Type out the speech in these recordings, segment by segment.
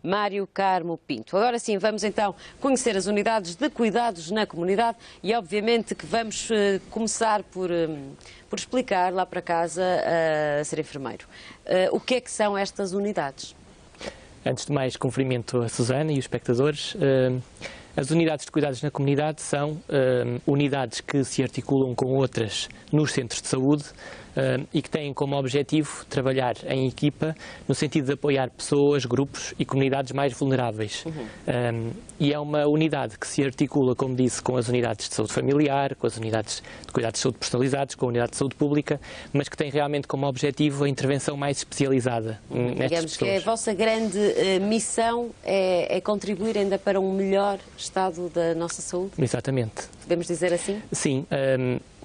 Mário Carmo Pinto. Agora sim, vamos então conhecer as unidades de cuidados na comunidade e obviamente que vamos começar por explicar lá para casa a ser enfermeiro. O que é que são estas unidades? Antes de mais, cumprimento a Susana e os espectadores. As unidades de cuidados na comunidade são unidades que se articulam com outras nos centros de saúde e que têm como objetivo trabalhar em equipa no sentido de apoiar pessoas, grupos e comunidades mais vulneráveis. E é uma unidade que se articula, como disse, com as unidades de saúde familiar, com as unidades de cuidados de saúde personalizados, com a unidade de saúde pública, mas que tem realmente como objetivo a intervenção mais especializada nestas Digamos pessoas. que a vossa grande missão é contribuir ainda para um melhor estado da nossa saúde? Exatamente. Podemos dizer assim? Sim.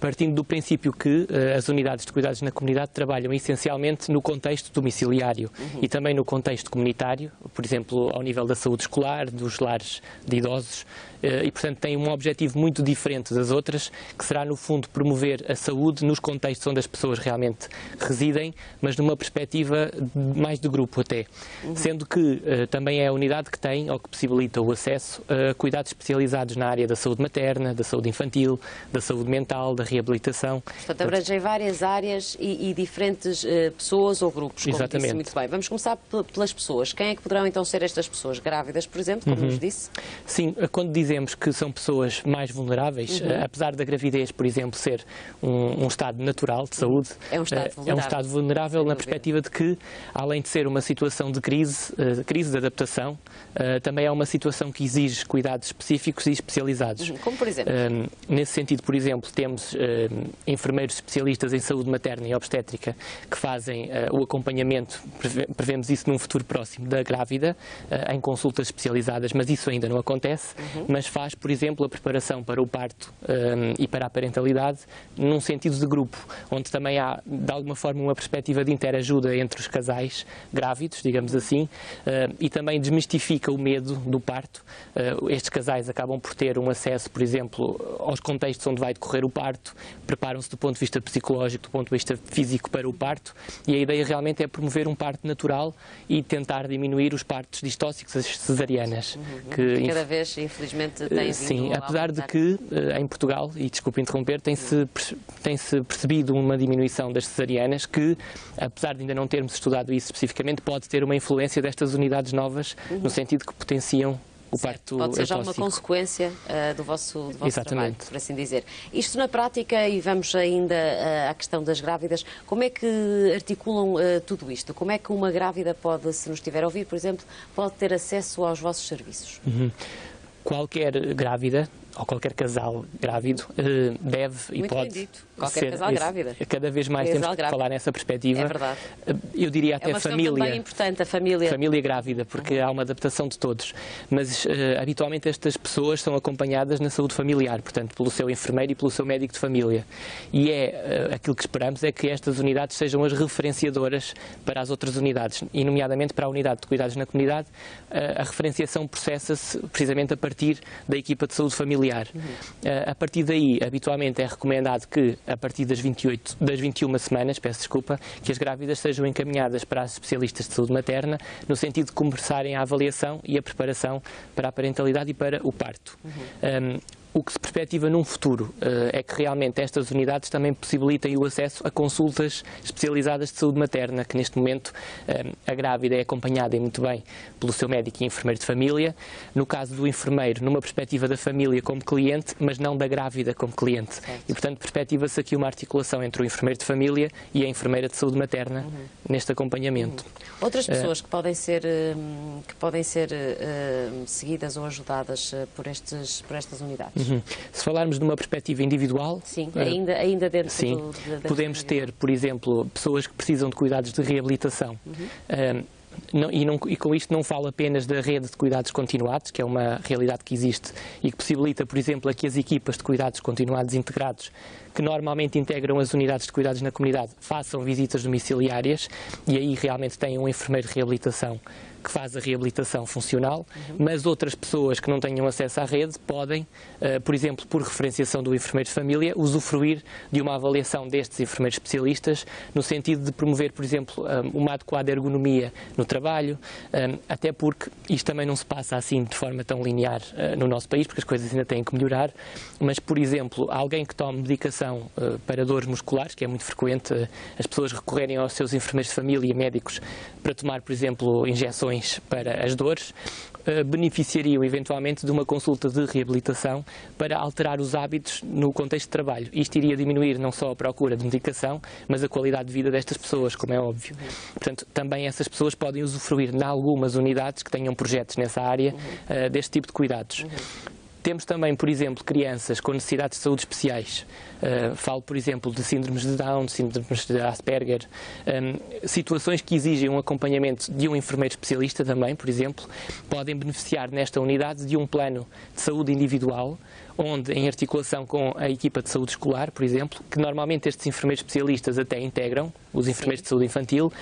Partindo do princípio que as unidades de cuidados na comunidade trabalham essencialmente no contexto domiciliário e também no contexto comunitário, por exemplo, ao nível da saúde escolar, dos lares de idosos, e portanto têm um objetivo muito diferente das outras, que será no fundo promover a saúde nos contextos onde as pessoas realmente residem, mas numa perspectiva mais de grupo até. Sendo que também é a unidade que tem ou que possibilita o acesso a cuidados especializados na área da saúde materna, da saúde infantil, da saúde mental, da reabilitação. Portanto, abrangem várias áreas e diferentes pessoas ou grupos, como Exatamente. disse muito bem. Vamos começar pelas pessoas. Quem é que poderão então ser estas pessoas? Grávidas, por exemplo, como nos disse? Sim, quando dizemos que são pessoas mais vulneráveis, apesar da gravidez, por exemplo, ser um estado natural de saúde, é um estado vulnerável, na perspectiva de que, além de ser uma situação de crise de adaptação, também é uma situação que exige cuidados específicos e especializados. Como por exemplo? Nesse sentido, por exemplo, temos enfermeiros especialistas em saúde materna e obstétrica que fazem o acompanhamento, prevemos isso num futuro próximo, da grávida, em consultas especializadas, mas isso ainda não acontece, mas faz, por exemplo, a preparação para o parto e para a parentalidade num sentido de grupo, onde também há, de alguma forma, uma perspectiva de interajuda entre os casais grávidos, digamos assim, e também desmistifica o medo do parto. Estes casais acabam por ter um acesso, por exemplo, aos contextos onde vai decorrer o parto, preparam-se do ponto de vista psicológico, do ponto de vista físico para o parto, e a ideia realmente é promover um parto natural e tentar diminuir os partos distóxicos, as cesarianas. Que cada vez, infelizmente, tem vindo Sim, a apesar de aumentar. que em Portugal, e desculpe interromper, tem-se percebido uma diminuição das cesarianas que, apesar de ainda não termos estudado isso especificamente, pode ter uma influência destas unidades novas, no sentido que potenciam o parto Pode ser já uma eutóxico. consequência do vosso trabalho, Exatamente. por assim dizer. Isto na prática, e vamos ainda à questão das grávidas, como é que articulam tudo isto? Como é que uma grávida pode, se nos estiver a ouvir, por exemplo, pode ter acesso aos vossos serviços? Qualquer grávida, ou qualquer casal grávido, deve e Muito pode bem dito. Qualquer ser casal grávida. Cada vez mais Casal temos que grávido. falar nessa perspectiva. É verdade. Eu diria É até uma questão família. também importante, a família. Família grávida, porque há uma adaptação de todos. Mas, habitualmente, estas pessoas são acompanhadas na saúde familiar, portanto, pelo seu enfermeiro e pelo seu médico de família. E aquilo que esperamos é que estas unidades sejam as referenciadoras para as outras unidades, e, nomeadamente, para a unidade de cuidados na comunidade, a referenciação processa-se precisamente a partir da equipa de saúde familiar. A partir daí, habitualmente, é recomendado que, a partir das 21 semanas, peço desculpa, que as grávidas sejam encaminhadas para as especialistas de saúde materna, no sentido de começarem a avaliação e a preparação para a parentalidade e para o parto. O que se perspectiva num futuro é que realmente estas unidades também possibilitem o acesso a consultas especializadas de saúde materna, que neste momento a grávida é acompanhada, e muito bem, pelo seu médico e enfermeiro de família. No caso do enfermeiro, numa perspectiva da família como cliente, mas não da grávida como cliente. Certo. E, portanto, perspectiva-se aqui uma articulação entre o enfermeiro de família e a enfermeira de saúde materna neste acompanhamento. Outras pessoas que podem ser seguidas ou ajudadas por estas unidades? Se falarmos de uma perspectiva individual, Sim, ainda dentro sim, da podemos ter, por exemplo, pessoas que precisam de cuidados de reabilitação. E com isto não falo apenas da rede de cuidados continuados, que é uma realidade que existe e que possibilita, por exemplo, a que as equipas de cuidados continuados integrados, que normalmente integram as unidades de cuidados na comunidade, façam visitas domiciliárias, e aí realmente têm um enfermeiro de reabilitação que faz a reabilitação funcional, mas outras pessoas que não tenham acesso à rede podem, por exemplo, por referenciação do enfermeiro de família, usufruir de uma avaliação destes enfermeiros especialistas no sentido de promover, por exemplo, uma adequada ergonomia no trabalho, até porque isto também não se passa assim de forma tão linear no nosso país, porque as coisas ainda têm que melhorar, mas, por exemplo, alguém que tome medicação para dores musculares, que é muito frequente as pessoas recorrerem aos seus enfermeiros de família, médicos, para tomar, por exemplo, injeções para as dores, beneficiariam eventualmente de uma consulta de reabilitação para alterar os hábitos no contexto de trabalho. Isto iria diminuir não só a procura de medicação, mas a qualidade de vida destas pessoas, como é óbvio. Portanto, também essas pessoas podem usufruir, em algumas unidades que tenham projetos nessa área, deste tipo de cuidados. Temos também, por exemplo, crianças com necessidades de saúde especiais. Falo, por exemplo, de síndromes de Down, síndromes de Asperger, situações que exigem um acompanhamento de um enfermeiro especialista também, por exemplo, podem beneficiar nesta unidade de um plano de saúde individual, onde, em articulação com a equipa de saúde escolar, por exemplo, que normalmente estes enfermeiros especialistas até integram, os enfermeiros de saúde infantil,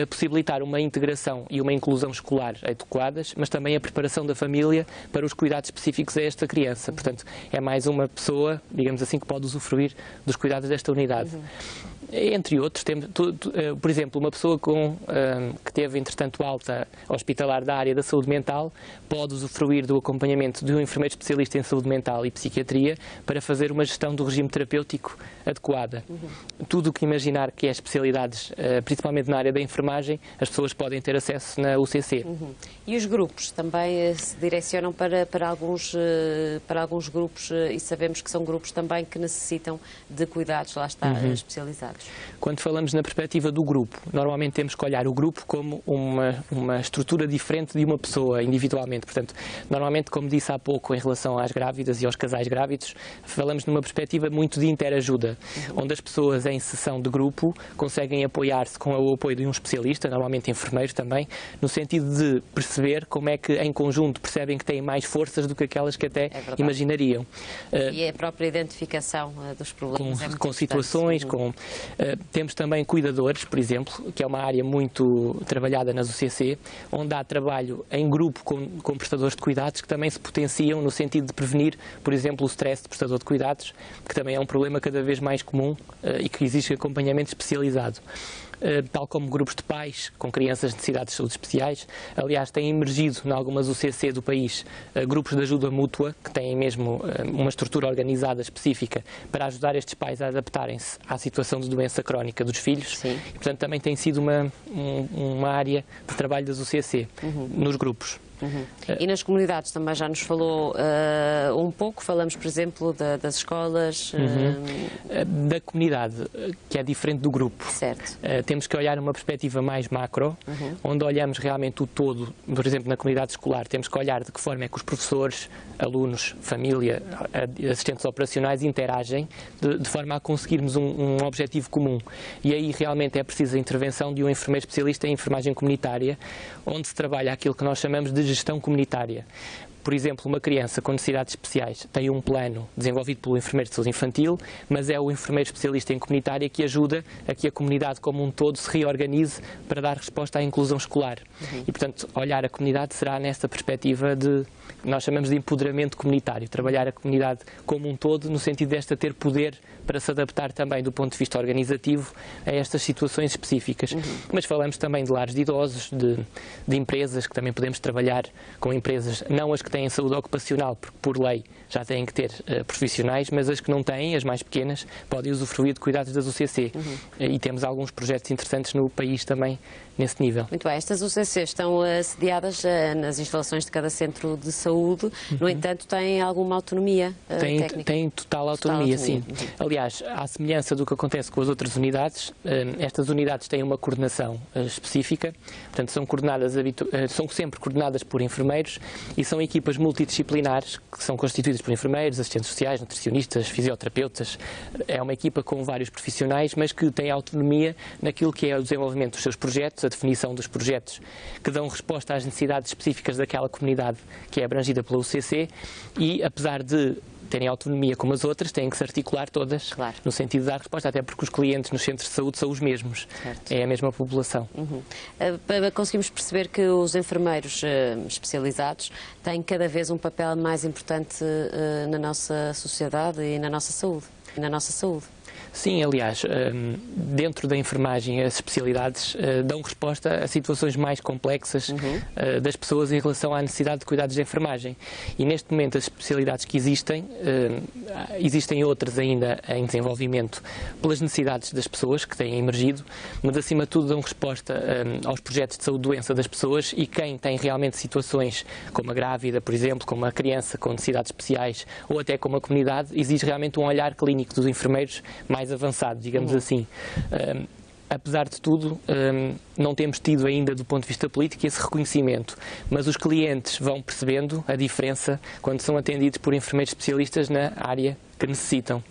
possibilitar uma integração e uma inclusão escolar adequadas, mas também a preparação da família para os cuidados específicos a esta criança. Portanto, é mais uma pessoa, digamos assim, que pode usufruir dos cuidados desta unidade. Entre outros, temos, por exemplo, uma pessoa que teve, entretanto, alta hospitalar da área da saúde mental pode usufruir do acompanhamento de um enfermeiro especialista em saúde mental e psiquiatria para fazer uma gestão do regime terapêutico adequada. Tudo o que imaginar que é especialidades, principalmente na área da enfermagem, as pessoas podem ter acesso na UCC. E os grupos também se direcionam para alguns grupos e sabemos que são grupos também que necessitam de cuidados, lá está, especializados. Quando falamos na perspectiva do grupo, normalmente temos que olhar o grupo como uma estrutura diferente de uma pessoa individualmente. Portanto, normalmente, como disse há pouco, em relação às grávidas e aos casais grávidos, falamos numa perspectiva muito de interajuda, onde as pessoas em sessão de grupo conseguem apoiar-se com o apoio de um especialista, normalmente enfermeiro também, no sentido de perceber como é que em conjunto percebem que têm mais forças do que aquelas que até imaginariam. E a própria identificação dos problemas com situações, temos também cuidadores, por exemplo, que é uma área muito trabalhada nas UCC, onde há trabalho em grupo com prestadores de cuidados que também se potenciam no sentido de prevenir, por exemplo, o stress de prestador de cuidados, que também é um problema cada vez mais comum e que exige acompanhamento especializado. Tal como grupos de pais com crianças de necessidades de saúde especiais. Aliás, têm emergido em algumas UCC do país grupos de ajuda mútua, que têm mesmo uma estrutura organizada específica para ajudar estes pais a adaptarem-se à situação de doença crónica dos filhos. Sim. E, portanto, também tem sido uma área de trabalho das UCC, nos grupos. E nas comunidades também já nos falou um pouco, falamos, por exemplo, das escolas. Da comunidade, que é diferente do grupo. Certo. Temos que olhar uma perspectiva mais macro, onde olhamos realmente o todo. Por exemplo, na comunidade escolar, temos que olhar de que forma é que os professores, alunos, família, assistentes operacionais interagem de forma a conseguirmos um objetivo comum. E aí realmente é preciso a intervenção de um enfermeiro especialista em enfermagem comunitária, onde se trabalha aquilo que nós chamamos de gestão comunitária. Por exemplo, uma criança com necessidades especiais tem um plano desenvolvido pelo enfermeiro de saúde infantil, mas é o enfermeiro especialista em comunitária que ajuda a que a comunidade como um todo se reorganize para dar resposta à inclusão escolar. E, portanto, olhar a comunidade será nesta perspectiva de, nós chamamos de empoderamento comunitário, trabalhar a comunidade como um todo, no sentido desta ter poder para se adaptar também do ponto de vista organizativo a estas situações específicas. Mas falamos também de lares de idosos, de empresas, que também podemos trabalhar com empresas, não as que têm saúde ocupacional, porque por lei já têm que ter profissionais, mas as que não têm, as mais pequenas, podem usufruir de cuidados das UCC. E temos alguns projetos interessantes no país também nesse nível. Muito bem, estas UCC estão sediadas nas instalações de cada centro de saúde, no entanto têm alguma autonomia técnica? Têm total autonomia, sim. Aliás, à semelhança do que acontece com as outras unidades, estas unidades têm uma coordenação específica, portanto são sempre coordenadas por enfermeiros e são equipas multidisciplinares que são constituídas por enfermeiros, assistentes sociais, nutricionistas, fisioterapeutas. É uma equipa com vários profissionais, mas que tem autonomia naquilo que é o desenvolvimento dos seus projetos, a definição dos projetos que dão resposta às necessidades específicas daquela comunidade que é abrangida pela UCC e, apesar de terem autonomia como as outras, têm que se articular todas, claro, no sentido de dar resposta, até porque os clientes nos centros de saúde são os mesmos, certo, é a mesma população. Conseguimos perceber que os enfermeiros especializados têm cada vez um papel mais importante na nossa sociedade e na nossa saúde. Sim, aliás, dentro da enfermagem as especialidades dão resposta a situações mais complexas das pessoas em relação à necessidade de cuidados de enfermagem. E neste momento as especialidades que existem outras ainda em desenvolvimento pelas necessidades das pessoas que têm emergido, mas acima de tudo dão resposta aos projetos de saúde-doença das pessoas, e quem tem realmente situações como a grávida, por exemplo, como a criança com necessidades especiais ou até como a comunidade, exige realmente um olhar clínico dos enfermeiros mais avançado, digamos assim. Apesar de tudo, não temos tido ainda, do ponto de vista político, esse reconhecimento, mas os clientes vão percebendo a diferença quando são atendidos por enfermeiros especialistas na área que necessitam.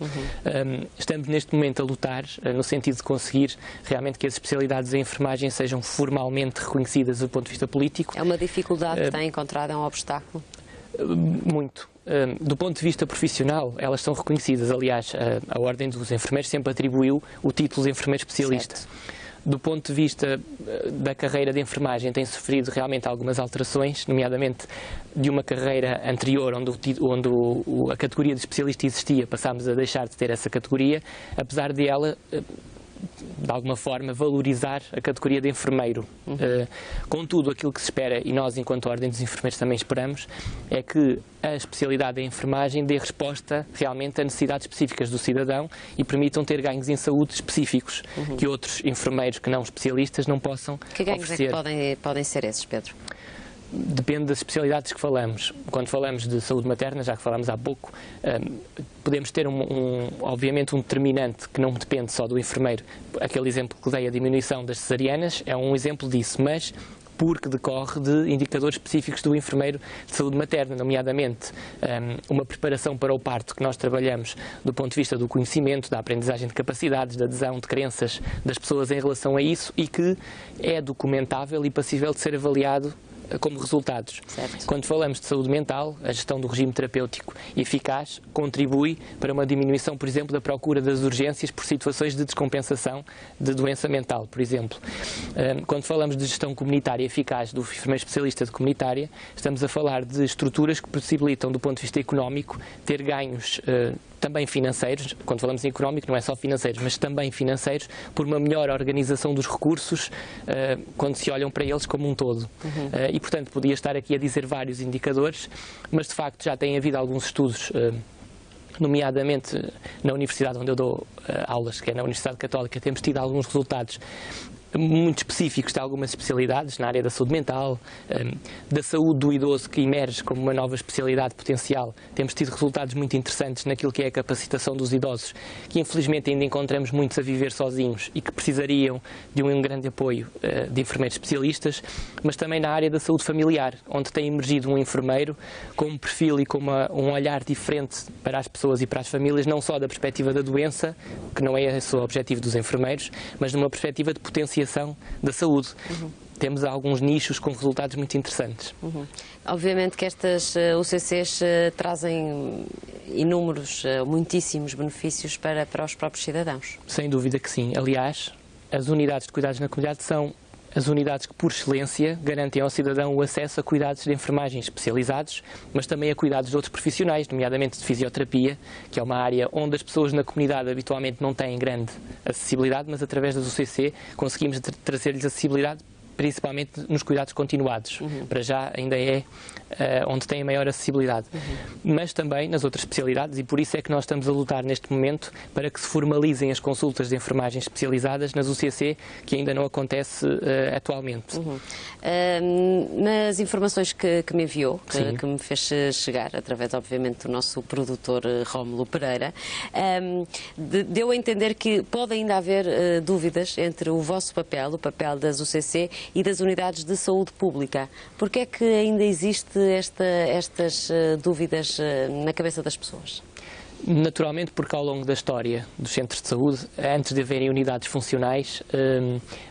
Estamos neste momento a lutar no sentido de conseguir realmente que as especialidades em enfermagem sejam formalmente reconhecidas do ponto de vista político. É uma dificuldade que tem encontrado, é um obstáculo? Muito. Do ponto de vista profissional, elas são reconhecidas. Aliás, a Ordem dos Enfermeiros sempre atribuiu o título de enfermeiro especialista. Certo. Do ponto de vista da carreira de enfermagem, tem sofrido realmente algumas alterações, nomeadamente de uma carreira anterior, onde a categoria de especialista existia, passámos a deixar de ter essa categoria, apesar de ela, de alguma forma, valorizar a categoria de enfermeiro. Contudo, aquilo que se espera, e nós, enquanto Ordem dos Enfermeiros, também esperamos, é que a especialidade em enfermagem dê resposta realmente a necessidades específicas do cidadão e permitam ter ganhos em saúde específicos que outros enfermeiros que não especialistas não possam oferecer. Que ganhos é que podem ser esses, Pedro? Depende das especialidades que falamos. Quando falamos de saúde materna, já que falámos há pouco, podemos ter obviamente um determinante que não depende só do enfermeiro. Aquele exemplo que dei, a diminuição das cesarianas, é um exemplo disso, mas porque decorre de indicadores específicos do enfermeiro de saúde materna, nomeadamente uma preparação para o parto que nós trabalhamos do ponto de vista do conhecimento, da aprendizagem de capacidades, da adesão de crenças das pessoas em relação a isso, e que é documentável e passível de ser avaliado como resultados. Certo. Quando falamos de saúde mental, a gestão do regime terapêutico eficaz contribui para uma diminuição, por exemplo, da procura das urgências por situações de descompensação de doença mental, por exemplo. Quando falamos de gestão comunitária eficaz do enfermeiro especialista de comunitária, estamos a falar de estruturas que possibilitam, do ponto de vista económico, ter ganhos também financeiros. Quando falamos em económico, não é só financeiros, mas também financeiros, por uma melhor organização dos recursos, quando se olham para eles como um todo. E, portanto, podia estar aqui a dizer vários indicadores, mas de facto já tem havido alguns estudos, nomeadamente na universidade onde eu dou aulas, que é na Universidade Católica, temos tido alguns resultados muito específicos de algumas especialidades na área da saúde mental, da saúde do idoso, que emerge como uma nova especialidade potencial. Temos tido resultados muito interessantes naquilo que é a capacitação dos idosos, que infelizmente ainda encontramos muitos a viver sozinhos e que precisariam de um grande apoio de enfermeiros especialistas, mas também na área da saúde familiar, onde tem emergido um enfermeiro com um perfil e com um olhar diferente para as pessoas e para as famílias, não só da perspectiva da doença, que não é esse o objetivo dos enfermeiros, mas de uma perspectiva de potenciação da saúde. Temos alguns nichos com resultados muito interessantes. Obviamente que estas UCCs trazem inúmeros, muitíssimos benefícios para os próprios cidadãos. Sem dúvida que sim. Aliás, as unidades de cuidados na comunidade são as unidades que, por excelência, garantem ao cidadão o acesso a cuidados de enfermagem especializados, mas também a cuidados de outros profissionais, nomeadamente de fisioterapia, que é uma área onde as pessoas na comunidade habitualmente não têm grande acessibilidade, mas através das UCC conseguimos trazer-lhes acessibilidade, principalmente nos cuidados continuados. Para já ainda é onde tem a maior acessibilidade. Mas também nas outras especialidades, e por isso é que nós estamos a lutar neste momento para que se formalizem as consultas de enfermagem especializadas nas UCC, que ainda não acontece atualmente. Nas informações que me enviou, que me fez chegar, através, obviamente, do nosso produtor Rómulo Pereira, deu a entender que pode ainda haver dúvidas entre o vosso papel, o papel das UCC, e das unidades de saúde pública. Porquê é que ainda existe estas dúvidas na cabeça das pessoas? Naturalmente, porque ao longo da história dos centros de saúde, antes de haverem unidades funcionais,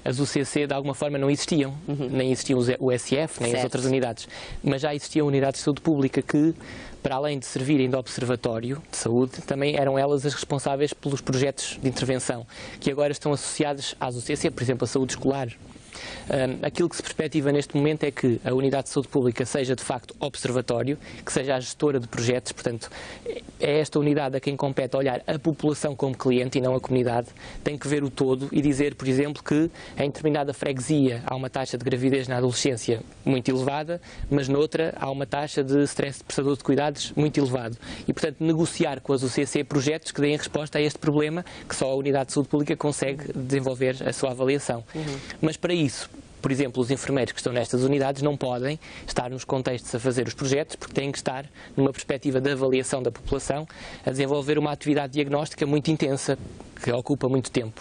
as UCC de alguma forma não existiam, nem existiam o SF, nem as outras unidades, mas já existiam unidades de saúde pública que, para além de servirem de observatório de saúde, também eram elas as responsáveis pelos projetos de intervenção, que agora estão associados às UCC, por exemplo, a saúde escolar. Aquilo que se perspectiva neste momento é que a unidade de saúde pública seja de facto observatório, que seja a gestora de projetos, portanto é esta unidade a quem compete olhar a população como cliente e não a comunidade, tem que ver o todo e dizer, por exemplo, que em determinada freguesia há uma taxa de gravidez na adolescência muito elevada, mas noutra há uma taxa de stress de prestador de cuidados muito elevado e, portanto, negociar com as UCC projetos que deem resposta a este problema que só a unidade de saúde pública consegue desenvolver a sua avaliação. Mas para isso, por exemplo, os enfermeiros que estão nestas unidades não podem estar nos contextos a fazer os projetos porque têm que estar numa perspectiva de avaliação da população a desenvolver uma atividade diagnóstica muito intensa, que ocupa muito tempo.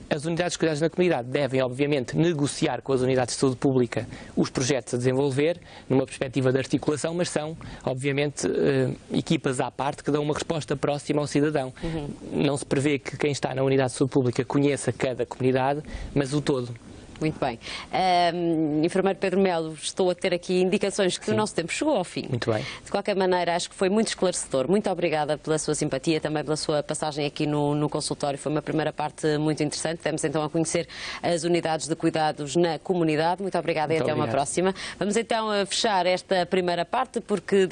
As unidades de cuidados na comunidade devem, obviamente, negociar com as unidades de saúde pública os projetos a desenvolver, numa perspectiva de articulação, mas são, obviamente, equipas à parte que dão uma resposta próxima ao cidadão. Não se prevê que quem está na unidade de saúde pública conheça cada comunidade, mas o todo. Muito bem. Enfermeiro Pedro Melo, estou a ter aqui indicações que o nosso tempo chegou ao fim. Muito bem. De qualquer maneira, acho que foi muito esclarecedor. Muito obrigada pela sua simpatia, também pela sua passagem aqui no consultório. Foi uma primeira parte muito interessante. Demos então a conhecer as unidades de cuidados na comunidade. Muito obrigada e até uma próxima. Vamos então fechar esta primeira parte porque